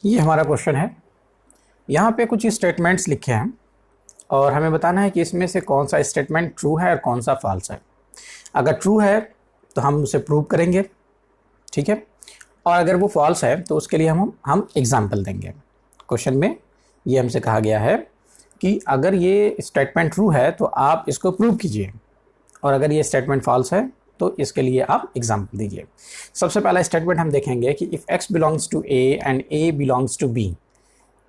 ये हमारा क्वेश्चन है। यहाँ पे कुछ स्टेटमेंट्स लिखे हैं और हमें बताना है कि इसमें से कौन सा स्टेटमेंट ट्रू है और कौन सा फॉल्स है। अगर ट्रू है तो हम उसे प्रूव करेंगे, ठीक है, और अगर वो फॉल्स है तो उसके लिए हम एग्जाम्पल देंगे। क्वेश्चन में ये हमसे कहा गया है कि अगर ये स्टेटमेंट ट्रू है तो आप इसको प्रूव कीजिए, और अगर ये स्टेटमेंट फॉल्स है तो इसके लिए आप एग्जाम्पल दीजिए। सबसे पहला स्टेटमेंट हम देखेंगे कि if x belongs to a and a belongs to b।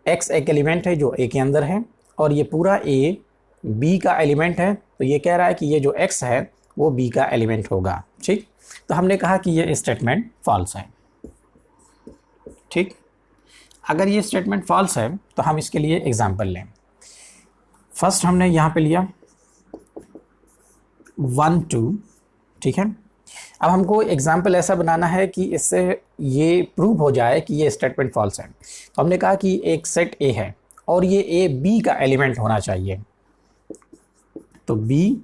x एक एलिमेंट है जो a के अंदर है और ये पूरा a b का एलिमेंट है, तो ये कह रहा है कि ये जो x है वो b का एलिमेंट होगा। ठीक, तो हमने कहा कि ये स्टेटमेंट फॉल्स है। ठीक, अगर ये स्टेटमेंट फॉल्स है तो हम इसके लिए एग्जाम्पल लें। फर्स्ट हमने यहाँ पे लिया 1 2, ठीक है। अब हमको एग्जाम्पल ऐसा बनाना है कि इससे ये प्रूव हो जाए कि ये स्टेटमेंट फॉल्स है। तो हमने कहा कि एक सेट A है और ये A B का एलिमेंट होना चाहिए। तो B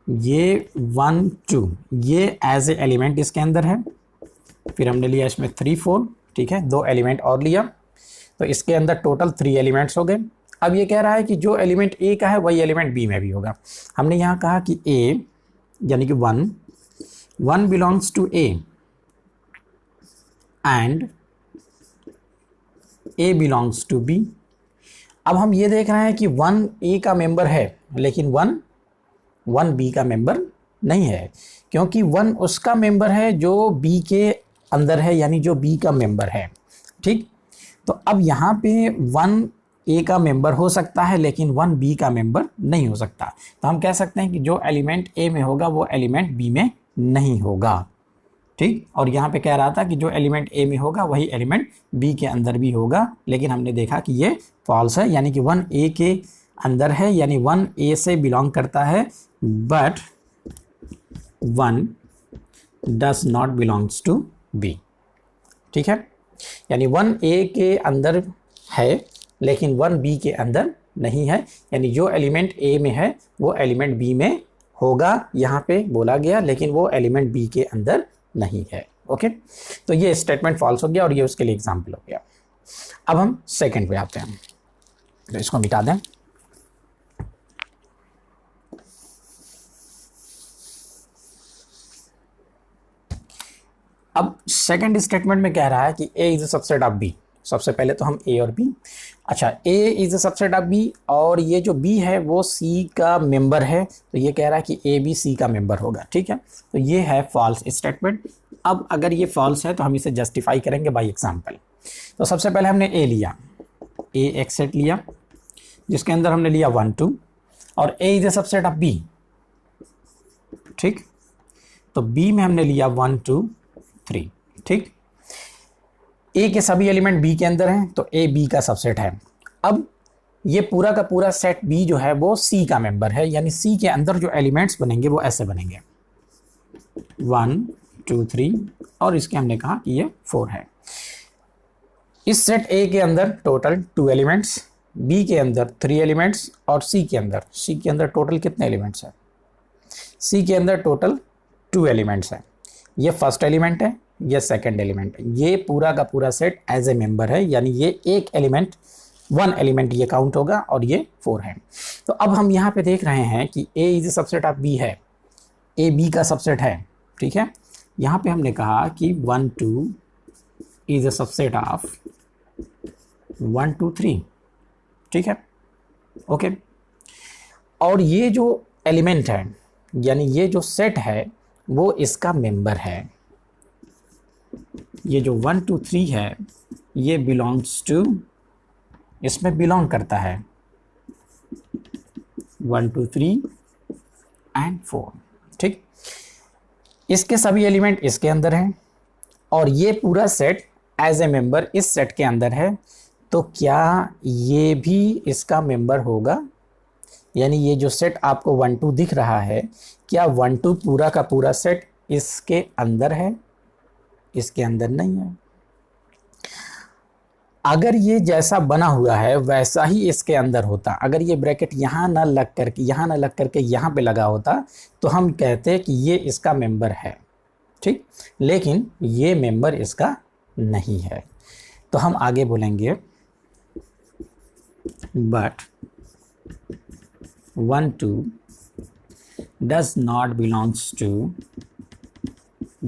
ये 1 2 ये एज ए एलिमेंट इसके अंदर है। फिर हमने लिया इसमें 3 4, ठीक है, 2 एलिमेंट और लिया, तो इसके अंदर टोटल 3 एलिमेंट्स हो गए। अब ये कह रहा है कि जो एलिमेंट A का है वही एलिमेंट B में भी होगा। हमने यहाँ कहा कि A यानी कि 1 belongs to A and A belongs to B। अब हम ये देख रहे हैं कि 1 A का मेंबर है लेकिन 1 B का मेंबर नहीं है, क्योंकि 1 उसका मेंबर है जो B के अंदर है, यानी जो B का मेंबर है। ठीक, तो अब यहाँ पे 1 A का मेंबर हो सकता है लेकिन 1 B का मेंबर नहीं हो सकता। तो हम कह सकते हैं कि जो एलिमेंट A में होगा वो एलिमेंट B में नहीं होगा। ठीक, और यहाँ पे कह रहा था कि जो एलिमेंट A में होगा वही एलिमेंट B के अंदर भी होगा, लेकिन हमने देखा कि ये फॉल्स है, यानी कि 1 A के अंदर है, यानी 1 A से बिलोंग करता है, but 1 does not belongs to B। ठीक है, यानी 1 A के अंदर है लेकिन 1 B के अंदर नहीं है, यानी जो एलिमेंट A में है वो एलिमेंट B में होगा, यहाँ पे बोला गया, लेकिन वो एलिमेंट B के अंदर नहीं है। ओके, तो ये स्टेटमेंट फॉल्स हो गया और ये उसके लिए एग्जाम्पल हो गया। अब हम सेकंड पे आते हैं, तो इसको मिटा दें। अब सेकंड स्टेटमेंट में कह रहा है कि A is a subset of B। सबसे पहले तो हम A और B, अच्छा A is a subset of B और ये जो B है वो C का मेंबर है, तो ये कह रहा है कि A भी C का मेंबर होगा। ठीक है, तो ये है फॉल्स स्टेटमेंट। अब अगर ये फॉल्स है तो हम इसे जस्टिफाई करेंगे बाय एग्जांपल। तो सबसे पहले हमने A लिया, A एक सेट लिया जिसके अंदर हमने लिया 1 2 और A is a subset of B। ठीक, तो B में हमने लिया 1 2 3। ठीक, A के सभी एलिमेंट B के अंदर हैं, तो A B का सबसेट है। अब ये पूरा का पूरा सेट B जो है वो C का मेंबर है, यानी C के अंदर जो एलिमेंट्स बनेंगे वो ऐसे बनेंगे 1 2 3 और इसके हमने कहा कि ये 4 है। इस सेट A के अंदर टोटल 2 एलिमेंट्स, B के अंदर 3 एलिमेंट्स और C के अंदर टोटल कितने एलिमेंट्स हैं? C के अंदर टोटल 2 एलिमेंट्स हैं। ये फर्स्ट एलिमेंट है, ये सेकंड एलिमेंट है, ये पूरा का पूरा सेट एज ए मेंबर है, यानी ये एक एलिमेंट 1 एलिमेंट ये काउंट होगा और ये 4 है। तो अब हम यहाँ पे देख रहे हैं कि A is a subset of B है, A B का सबसेट है। ठीक है, यहाँ पे हमने कहा कि 1 2 इज अ सबसेट ऑफ 1 2 3। ठीक है, ओके, और ये जो एलिमेंट है यानी ये जो सेट है वो इसका मेंबर है। ये जो 1 2 3 है ये बिलोंग्स टू, इसमें बिलोंग करता है 1 2 3 एंड 4। ठीक, इसके सभी एलिमेंट इसके अंदर हैं और ये पूरा सेट एज ए मेंबर इस सेट के अंदर है, तो क्या ये भी इसका मेंबर होगा? यानी ये जो सेट आपको 1 2 दिख रहा है, क्या 1 2 पूरा का पूरा सेट इसके अंदर है? इसके अंदर नहीं है। अगर ये जैसा बना हुआ है वैसा ही इसके अंदर होता, अगर ये ब्रैकेट यहाँ ना लग करके यहाँ पे लगा होता तो हम कहते कि ये इसका मेंबर है। ठीक, लेकिन ये मेंबर इसका नहीं है। तो हम आगे बोलेंगे but 1 2 does not belongs to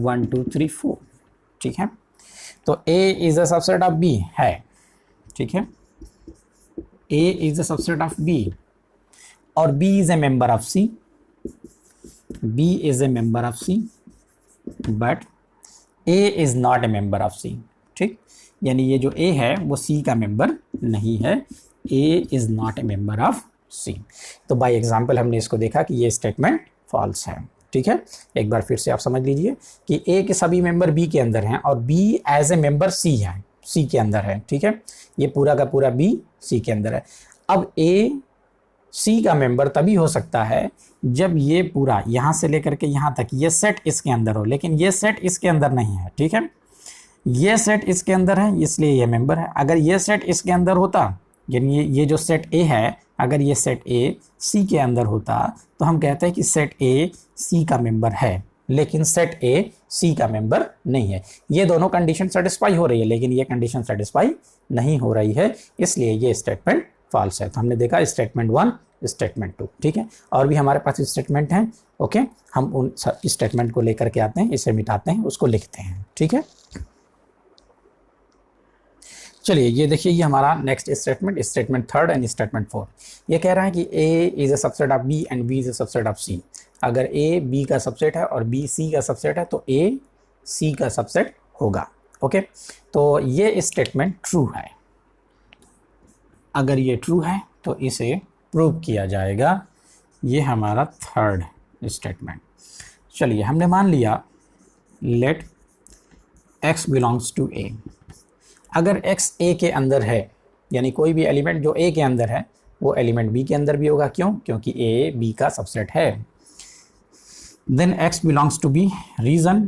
1 2 3 4। ठीक है, तो A is a subset of B है। ठीक है, A is a subset of B और B is a member of C। B is a member of C but A is not a member of C। ठीक, यानी ये जो A है वो C का मेंबर नहीं है। A is not a member of C। तो बाय एग्जाम्पल हमने इसको देखा कि ये स्टेटमेंट फॉल्स है। ठीक है, एक बार फिर से आप समझ लीजिए कि A के सभी मेंबर B के अंदर हैं और B as a member C है, C के अंदर है। ठीक है, ये पूरा का पूरा B C के अंदर है। अब A C का मेंबर तभी हो सकता है जब ये पूरा यहाँ से लेकर के यहाँ तक ये सेट इसके अंदर हो, लेकिन ये सेट इसके अंदर नहीं है। ठीक है, ये सेट इसके अंदर है इसलिए ये मेंबर है। अगर ये सेट इसके अंदर होता, यानी ये जो सेट A है, अगर ये सेट A C के अंदर होता तो हम कहते हैं कि सेट A C का मेंबर है, लेकिन सेट A C का मेंबर नहीं है। ये दोनों कंडीशन सेटिस्फाई हो रही है, लेकिन ये कंडीशन सेटिस्फाई नहीं हो रही है, इसलिए ये स्टेटमेंट फॉल्स है। तो हमने देखा स्टेटमेंट 1, स्टेटमेंट 2। ठीक है, और भी हमारे पास स्टेटमेंट हैं। ओके, हम उन स्टेटमेंट को लेकर के आते हैं, इसे मिटाते हैं, उसको लिखते हैं। ठीक है, चलिए ये देखिए, ये हमारा next statement, statement 3 and statement 4। ये कह रहा है कि A is a subset of B and B is a subset of C। अगर A B का सबसेट है और B C का सबसेट है तो A C का सबसेट होगा। ओके, तो ये स्टेटमेंट ट्रू है। अगर ये ट्रू है तो इसे प्रूव किया जाएगा। ये हमारा थर्ड स्टेटमेंट। चलिए, हमने मान लिया let x belongs to A। अगर x A के अंदर है, यानी कोई भी एलिमेंट जो A के अंदर है वो एलिमेंट B के अंदर भी होगा। क्यों? क्योंकि A B का सबसेट है। Then x belongs to B, reason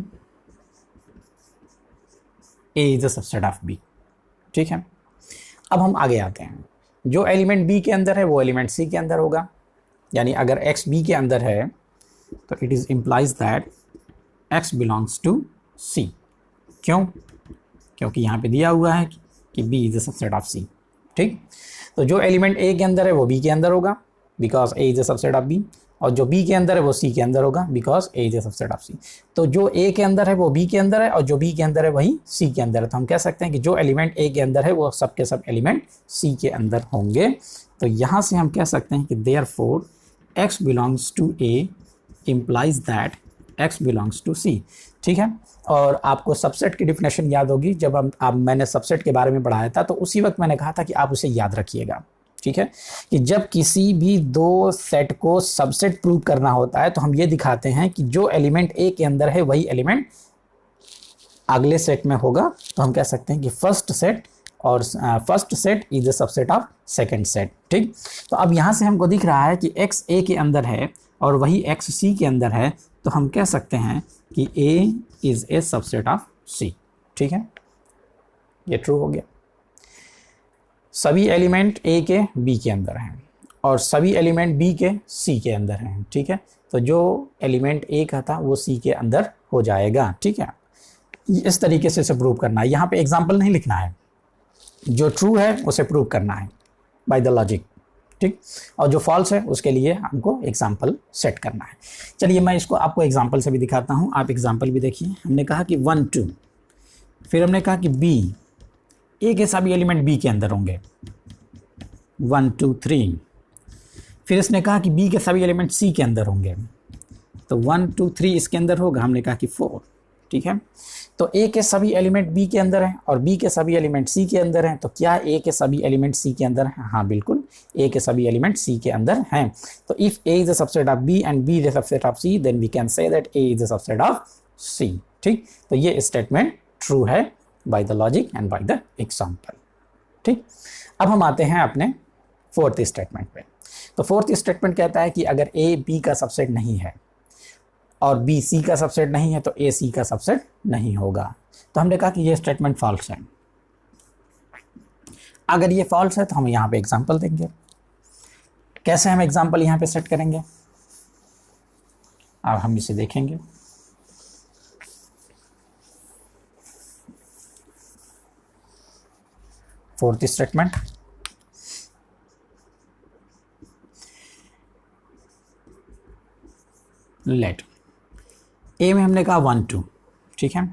A is the subset of B। ठीक है, अब हम आगे आते हैं। जो एलिमेंट B के अंदर है वो एलिमेंट C के अंदर होगा। यानी अगर x B के अंदर है तो it is implies that x belongs to C। क्यों? क्योंकि यहाँ पे दिया हुआ है कि B is the subset of C। ठीक, तो जो एलिमेंट A के अंदर है वो B के अंदर होगा because A is the subset of B, और जो B के अंदर है वो C के अंदर होगा because A is the subset of C। तो जो A के अंदर है वो B के अंदर है और जो B के अंदर है वही C के अंदर है। तो हम कह सकते हैं कि जो एलिमेंट A के अंदर है वो सब के सब एलिमेंट C के अंदर होंगे। तो यहाँ से हम कह सकते हैं कि therefore x belongs to A implies that x belongs to C। ठीक है, और आपको सबसेट की डिफिनेशन याद होगी। जब मैंने सबसेट के बारे में पढ़ाया था तो उसी वक्त मैंने कहा था कि आप उसे याद रखिएगा। ठीक है, कि जब किसी भी दो सेट को सबसेट प्रूव करना होता है तो हम ये दिखाते हैं कि जो एलिमेंट A के अंदर है वही एलिमेंट अगले सेट में होगा। तो हम कह सकते हैं कि फर्स्ट सेट और first set is the subset of second set. ठीक, तो अब यहाँ से हमको दिख रहा है कि x A के अंदर है और वही x C के अंदर है, तो हम कह सकते हैं कि A is a subset of C। ठीक है, ये ट्रू हो गया। सभी एलिमेंट A के B के अंदर हैं और सभी एलिमेंट B के C के अंदर हैं। ठीक है, तो जो एलिमेंट A का था वो C के अंदर हो जाएगा। ठीक है, इस तरीके से इसे प्रूव करना है। यहाँ पे एग्जाम्पल नहीं लिखना है, जो ट्रू है उसे प्रूव करना है बाय द लॉजिक। ठीक, और जो फॉल्स है उसके लिए हमको एग्जाम्पल सेट करना है। चलिए मैं इसको आपको एग्जाम्पल से भी दिखाता हूँ, आप एग्जाम्पल भी देखिए। हमने कहा कि 1 2, फिर हमने कहा कि B, A के सभी एलिमेंट B के अंदर होंगे 1 2 3। फिर इसने कहा कि B के सभी एलिमेंट C के अंदर होंगे, तो 1 2 3 इसके अंदर होगा। हमने कहा कि 4। ठीक है, तो A के सभी एलिमेंट B के अंदर हैं और B के सभी एलिमेंट C के अंदर हैं। तो क्या A के सभी एलिमेंट C के अंदर हैं? हाँ बिल्कुल, A के सभी एलिमेंट C के अंदर हैं। तो if A is a subset of B and B is a subset of C, then we can say that A is a subset of C। ठीक, तो ये स्टेटमेंट ट्रू है by the logic and by the example. ठीक, अब हम आते हैं अपने फोर्थ स्टेटमेंट पे। तो फोर्थ स्टेटमेंट कहता है कि अगर A B का सबसेट नहीं है और B C का सबसेट नहीं है तो A C का सबसेट नहीं होगा। तो हमने कहा कि ये स्टेटमेंट फॉल्स है। अगर ये फॉल्स है तो हम यहाँ पे एग्जांपल देंगे। कैसे हम एग्जांपल यहाँ पे सेट करेंगे, अब हम इसे देखेंगे। फोर्थ स्टेटमेंट, लेट ए में हमने कहा 1 2, ठीक है।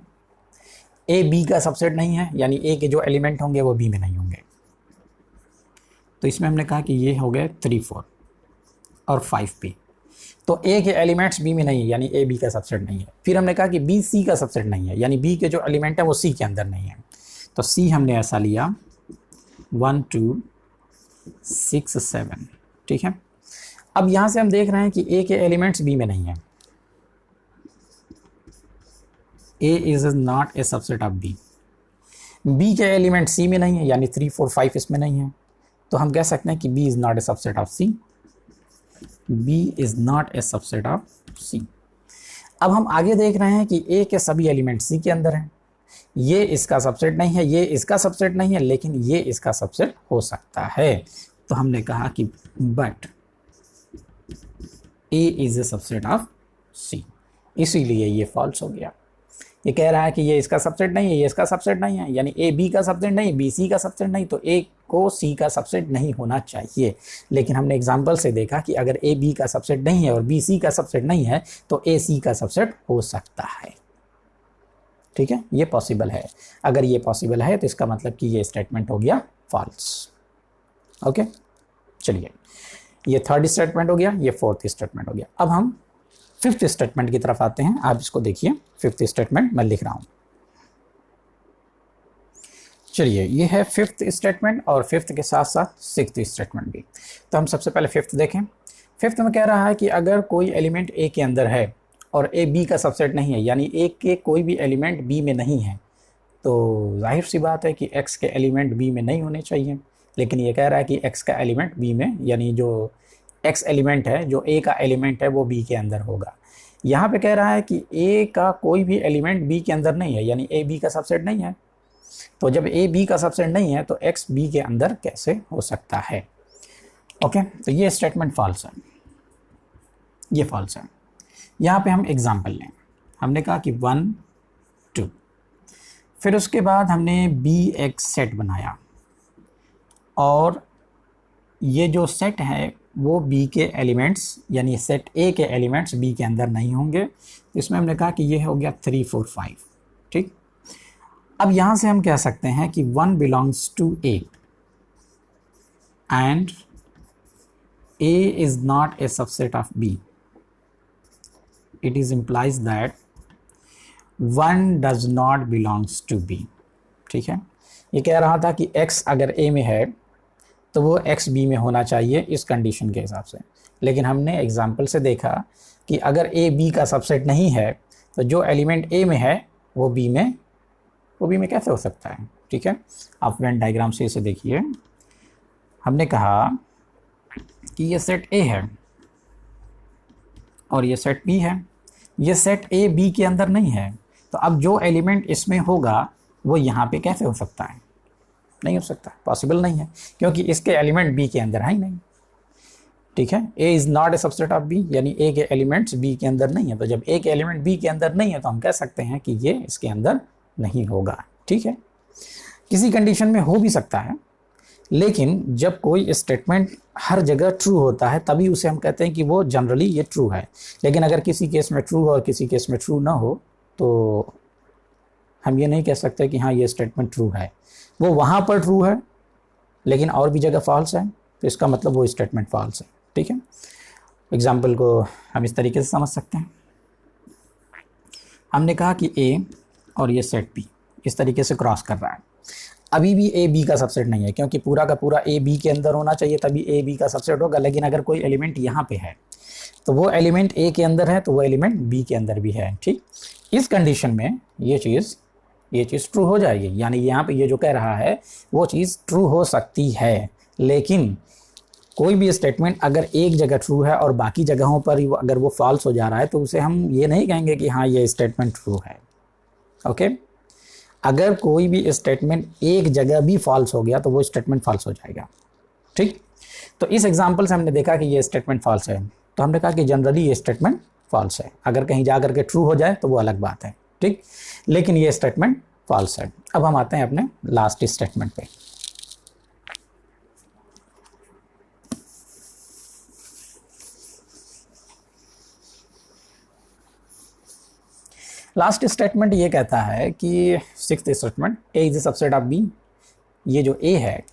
ए बी का सबसेट नहीं है, यानी ए के जो एलिमेंट होंगे वो बी में नहीं होंगे। तो इसमें हमने कहा कि ये हो गए 3 4 और 5 पी। तो ए के एलिमेंट्स बी में नहीं है, यानी ए बी का सबसेट नहीं है। फिर हमने कहा कि बी सी का सबसेट नहीं है, यानी बी के जो एलिमेंट है वो सी के अंदर नहीं है। तो सी हमने ऐसा लिया 1 2 6 7, ठीक है। अब यहाँ से हम देख रहे हैं कि ए के एलिमेंट्स बी में नहीं है। A is not a subset of B. B के एलिमेंट सी में नहीं है, यानी 3 4 5 इसमें नहीं है। तो हम कह सकते हैं कि B is not a subset of C. B is not a subset of C. अब हम आगे देख रहे हैं कि ए के सभी एलिमेंट सी के अंदर हैं। ये इसका सबसेट नहीं है, ये इसका सबसेट नहीं है, लेकिन ये इसका सबसेट हो सकता है। तो हमने कहा कि but A is a subset of C, इसीलिए ये फॉल्स हो गया। ये कह रहा है कि ये इसका सबसेट नहीं है, ये इसका सबसेट नहीं है, यानी ए बी का सबसेट नहीं, बी सी का सबसेट नहीं, तो ए को सी का सबसेट नहीं होना चाहिए। लेकिन हमने एग्जांपल से देखा कि अगर ए बी का सबसेट नहीं है और बी सी का सबसेट नहीं है तो ए सी का सबसेट हो सकता है, ठीक है। ये पॉसिबल है। अगर ये पॉसिबल है तो इसका मतलब कि ये स्टेटमेंट हो गया फॉल्स। ओके, चलिए, ये थर्ड स्टेटमेंट हो गया, ये फोर्थ स्टेटमेंट हो गया। अब हम फिफ्थ स्टेटमेंट की तरफ आते हैं। आप इसको देखिए, फिफ्थ स्टेटमेंट मैं लिख रहा हूं। चलिए, ये है फिफ्थ स्टेटमेंट और फिफ्थ के साथ साथ सिक्स्थ स्टेटमेंट भी। तो हम सबसे पहले फिफ्थ देखें। फिफ्थ में कह रहा है कि अगर कोई एलिमेंट ए के अंदर है और ए बी का सबसेट नहीं है, यानी ए के कोई भी एलिमेंट बी में नहीं है, तो जाहिर सी बात है कि एक्स के एलिमेंट बी में नहीं होने चाहिए। लेकिन ये कह रहा है कि एक्स का एलिमेंट बी में, यानी जो एक्स एलिमेंट है, जो ए का एलिमेंट है वो बी के अंदर होगा। यहाँ पे कह रहा है कि ए का कोई भी एलिमेंट बी के अंदर नहीं है, यानी ए बी का सबसेट नहीं है। तो जब ए बी का सबसेट नहीं है तो एक्स बी के अंदर कैसे हो सकता है? ओके, तो ये स्टेटमेंट फॉल्स है, ये फॉल्स है। यहाँ पे हम एग्जाम्पल लें। हमने कहा कि 1 2, फिर उसके बाद हमने बी एक सेट बनाया और ये जो सेट है वो बी के एलिमेंट्स, यानी सेट ए के एलिमेंट्स बी के अंदर नहीं होंगे। तो इसमें हमने कहा कि ये हो गया 3 4 5, ठीक। अब यहाँ से हम कह सकते हैं कि 1 belongs to A and A is not a subset of B. It is implies that 1 does not belongs to B, ठीक है। ये कह रहा था कि x अगर a में है तो वो x b में होना चाहिए इस कंडीशन के हिसाब से। लेकिन हमने एग्जाम्पल से देखा कि अगर a b का सबसेट नहीं है तो जो एलिमेंट a में है वो b में कैसे हो सकता है, ठीक है। आप वेन डायग्राम से इसे देखिए। हमने कहा कि ये सेट a है और ये सेट b है। ये सेट a b के अंदर नहीं है, तो अब जो एलिमेंट इसमें होगा वो यहाँ पे कैसे हो सकता है? नहीं हो सकता, पॉसिबल नहीं है, क्योंकि इसके एलिमेंट बी के अंदर है ही नहीं, ठीक है। A is not a subset of B, यानी ए के एलिमेंट्स बी के अंदर नहीं है। तो जब ए के एलिमेंट बी के अंदर नहीं है तो हम कह सकते हैं कि ये इसके अंदर नहीं होगा, ठीक है। किसी कंडीशन में हो भी सकता है, लेकिन जब कोई स्टेटमेंट हर जगह ट्रू होता है तभी उसे हम कहते हैं कि वो जनरली ये ट्रू है। लेकिन अगर किसी केस में ट्रू हो और किसी केस में ट्रू ना हो तो हम ये नहीं कह सकते कि हाँ ये स्टेटमेंट ट्रू है। वो वहाँ पर ट्रू है लेकिन और भी जगह फॉल्स है, तो इसका मतलब वो स्टेटमेंट फॉल्स है, ठीक है। एग्जाम्पल को हम इस तरीके से समझ सकते हैं। हमने कहा कि ए और ये सेट बी इस तरीके से क्रॉस कर रहा है। अभी भी ए बी का सबसेट नहीं है, क्योंकि पूरा का पूरा ए बी के अंदर होना चाहिए तभी ए बी का सबसेट होगा। लेकिन अगर कोई एलिमेंट यहाँ पे है तो वो एलिमेंट ए के अंदर है तो वो एलिमेंट बी के अंदर भी है, ठीक। इस कंडीशन में ये चीज़ ट्रू हो जाएगी, यानी यहाँ पे ये जो कह रहा है वो चीज़ ट्रू हो सकती है। लेकिन कोई भी स्टेटमेंट अगर एक जगह ट्रू है और बाकी जगहों पर अगर वो फॉल्स हो जा रहा है तो उसे हम ये नहीं कहेंगे कि हाँ ये स्टेटमेंट ट्रू है, ओके। अगर कोई भी स्टेटमेंट एक जगह भी फॉल्स हो गया तो वो स्टेटमेंट फॉल्स हो जाएगा, ठीक। तो इस एग्जाम्पल से हमने देखा कि ये स्टेटमेंट फॉल्स है, तो हमने कहा कि जनरली ये स्टेटमेंट फॉल्स है। अगर कहीं जा करके ट्रू हो जाए तो वो अलग बात है, ठीक। लेकिन ये स्टेटमेंट फॉल्स है। अब हम आते हैं अपने लास्ट स्टेटमेंट पे। लास्ट स्टेटमेंट ये कहता है कि sixth statement A is the subset of B. ये जो ए है,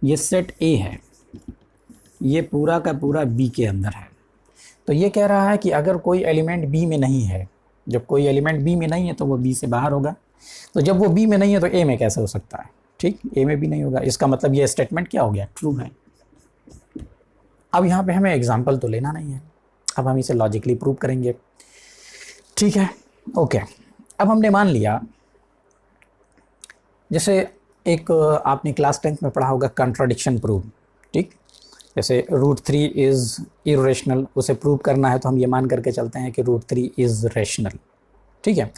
ये सेट ए है, ये पूरा का पूरा बी के अंदर है। तो ये कह रहा है कि अगर कोई एलिमेंट बी में नहीं है, जब कोई एलिमेंट बी में नहीं है तो वो बी से बाहर होगा। तो जब वो बी में नहीं है तो ए में कैसे हो सकता है? ठीक, ए में भी नहीं होगा। इसका मतलब ये स्टेटमेंट क्या हो गया? ट्रू है। अब यहाँ पे हमें एग्जाम्पल तो लेना नहीं है, अब हम इसे लॉजिकली प्रूव करेंगे। ठीक है, ओके। अब हमने मान लिया, जैसे एक आपने क्लास 10th में पढ़ा होगा कंट्राडिक्शन प्रूव। ठीक, जैसे √3 इज़ इरेशनल, उसे प्रूव करना है तो हम ये मान करके चलते हैं कि √3 इज़ रेशनल। ठीक है,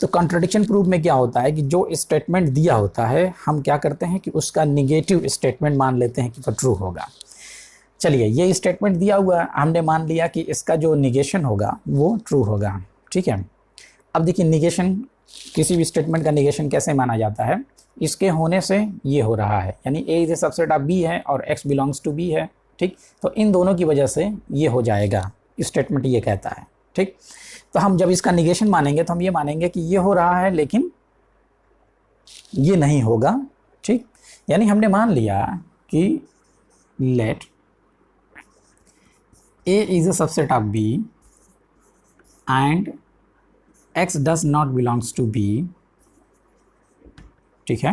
तो कंट्राडिक्शन प्रूफ में क्या होता है कि जो स्टेटमेंट दिया होता है हम क्या करते हैं कि उसका निगेटिव स्टेटमेंट मान लेते हैं कि वो ट्रू होगा। चलिए, ये स्टेटमेंट दिया हुआ है, हमने मान लिया कि इसका जो निगेशन होगा वो ट्रू होगा। ठीक है, अब देखिए निगेशन, किसी भी स्टेटमेंट का निगेशन कैसे माना जाता है? इसके होने से ये हो रहा है, यानी A is a subset of B है और एक्स बिलोंग्स टू बी है। ठीक, तो इन दोनों की वजह से ये हो जाएगा, स्टेटमेंट ये कहता है। ठीक, तो हम जब इसका निगेशन मानेंगे तो हम ये मानेंगे कि ये हो रहा है लेकिन ये नहीं होगा। ठीक, यानी हमने मान लिया कि let A is a subset of B and x does not belongs to B. ठीक है,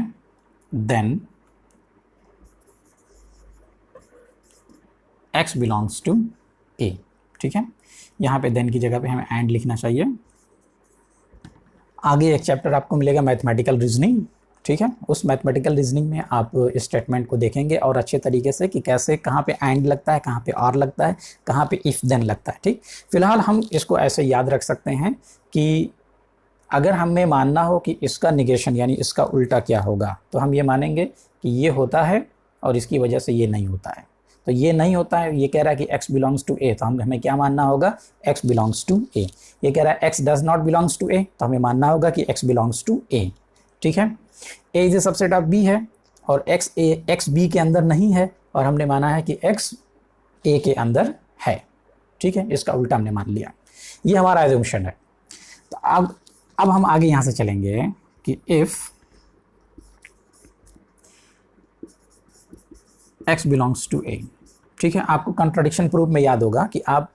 then x belongs to A. ठीक है, यहाँ पे देन की जगह पे हमें एंड लिखना चाहिए। आगे एक चैप्टर आपको मिलेगा मैथमेटिकल रीजनिंग। ठीक है, उस मैथमेटिकल रीजनिंग में आप स्टेटमेंट को देखेंगे और अच्छे तरीके से कि कैसे, कहाँ पे एंड लगता है, कहाँ पे और लगता है, कहाँ पे इफ़ देन लगता है। ठीक, फिलहाल हम इसको ऐसे याद रख सकते हैं कि अगर हमें मानना हो कि इसका निगेशन यानी इसका उल्टा क्या होगा, तो हम ये मानेंगे कि ये होता है और इसकी वजह से ये नहीं होता है। तो ये नहीं होता है, ये कह रहा है कि x बिलोंग्स टू a, तो हमें क्या मानना होगा? x belongs to a। ये कह रहा है x does not belongs to a, तो हमें मानना होगा कि x बिलोंग्स टू a। ठीक है, a is a subset of b है और x b के अंदर नहीं है, और हमने माना है कि x a के अंदर है। ठीक है, इसका उल्टा हमने मान लिया, ये हमारा एजम्पशन है। तो अब हम आगे यहाँ से चलेंगे कि if x belongs to a। ठीक है, आपको कंट्राडिक्शन प्रूफ में याद होगा कि आप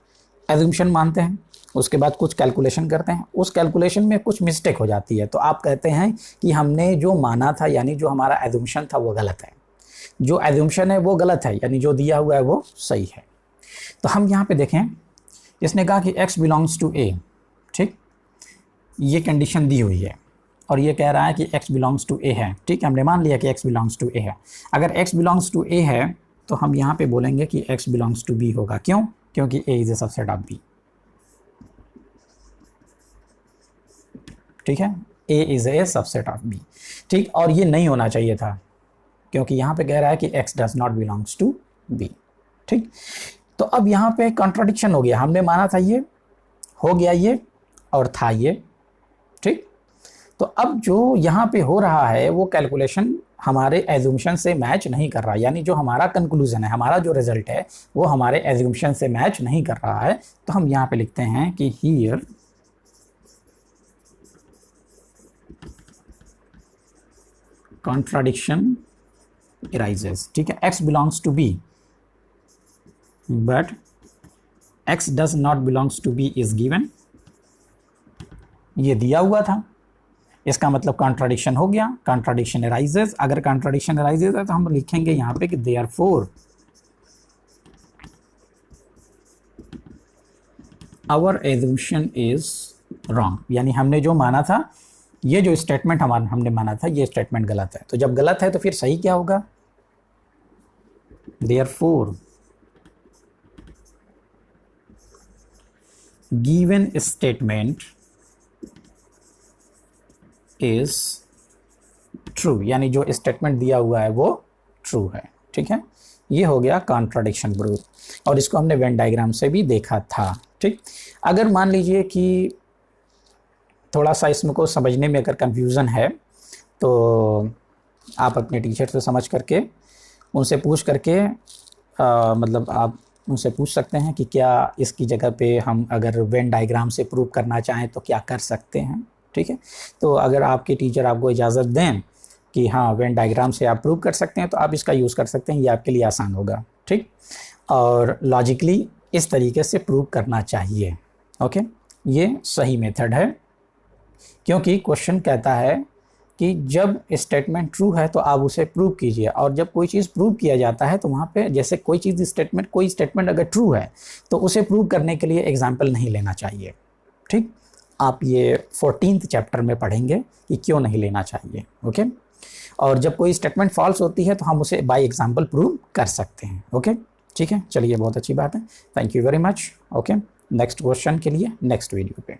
एजम्पशन मानते हैं, उसके बाद कुछ कैलकुलेशन करते हैं, उस कैलकुलेशन में कुछ मिस्टेक हो जाती है तो आप कहते हैं कि हमने जो माना था यानी जो हमारा एजम्पशन था वो गलत है, जो एजम्पशन है वो गलत है, यानी जो दिया हुआ है वो सही है। तो हम यहाँ पे देखें, इसने कहा कि x बिलोंग्स टू a। ठीक, ये कंडीशन दी हुई है और ये कह रहा है कि x बिलोंग्स टू a है। ठीक, हमने मान लिया कि x बिलोंग्स टू a है। अगर x बिलोंग्स टू a है तो हम यहाँ पे बोलेंगे कि x बिलोंग्स टू b होगा। क्यों? क्योंकि a is a subset of b। ठीक है, a is a subset of b। ठीक, और ये नहीं होना चाहिए था क्योंकि यहाँ पे कह रहा है कि x does not belongs to b। ठीक, तो अब यहाँ पे कॉन्ट्राडिक्शन हो गया, हमने माना था ये, हो गया ये और था ये। ठीक, तो अब जो यहाँ पे हो रहा है वो कैलकुलेशन हमारे एज्यूम्शन से मैच नहीं कर रहा, यानी जो हमारा कंक्लूजन है, हमारा जो रिजल्ट है वो हमारे एज्यूम्शन से मैच नहीं कर रहा है। तो हम यहाँ पे लिखते हैं कि हियर कॉन्ट्राडिक्शन arises। ठीक है, x belongs to b but x does not belongs to b is given. ये दिया हुआ था, इसका मतलब कॉन्ट्राडिक्शन हो गया, कॉन्ट्राडिक्शन arises। अगर कॉन्ट्राडिक्शन arises है तो हम लिखेंगे यहाँ पे कि therefore our assumption is wrong, यानी हमने जो माना था, ये जो स्टेटमेंट हमने माना था ये स्टेटमेंट गलत है। तो जब गलत है तो फिर सही क्या होगा? therefore given statement is true, यानी जो स्टेटमेंट दिया हुआ है वो ट्रू है। ठीक है, ये हो गया कॉन्ट्राडिक्शन प्रूफ और इसको हमने वेन डायग्राम से भी देखा था। ठीक, अगर मान लीजिए कि थोड़ा सा इसमें को समझने में अगर कंफ्यूजन है तो आप अपने टीचर से समझ करके, उनसे पूछ करके मतलब आप उनसे पूछ सकते हैं कि क्या इसकी जगह पे हम अगर वेन डायग्राम से प्रूव करना चाहें तो क्या कर सकते हैं। ठीक है, तो अगर आपके टीचर आपको इजाज़त दें कि हाँ वेन डायग्राम से आप प्रूव कर सकते हैं तो आप इसका यूज़ कर सकते हैं, ये आपके लिए आसान होगा। ठीक, और लॉजिकली इस तरीके से प्रूव करना चाहिए। ओके, ये सही मेथड है, क्योंकि क्वेश्चन कहता है कि जब स्टेटमेंट ट्रू है तो आप उसे प्रूव कीजिए, और जब कोई चीज़ प्रूव किया जाता है तो वहाँ पे जैसे कोई स्टेटमेंट अगर ट्रू है तो उसे प्रूव करने के लिए एग्जाम्पल नहीं लेना चाहिए। ठीक, आप ये 14th चैप्टर में पढ़ेंगे कि क्यों नहीं लेना चाहिए। ओके, और जब कोई स्टेटमेंट फॉल्स होती है तो हम उसे बाय एग्जाम्पल प्रूव कर सकते हैं। ओके, ठीक है, चलिए बहुत अच्छी बात है। Thank you very much. Okay, next question के लिए नेक्स्ट वीडियो पे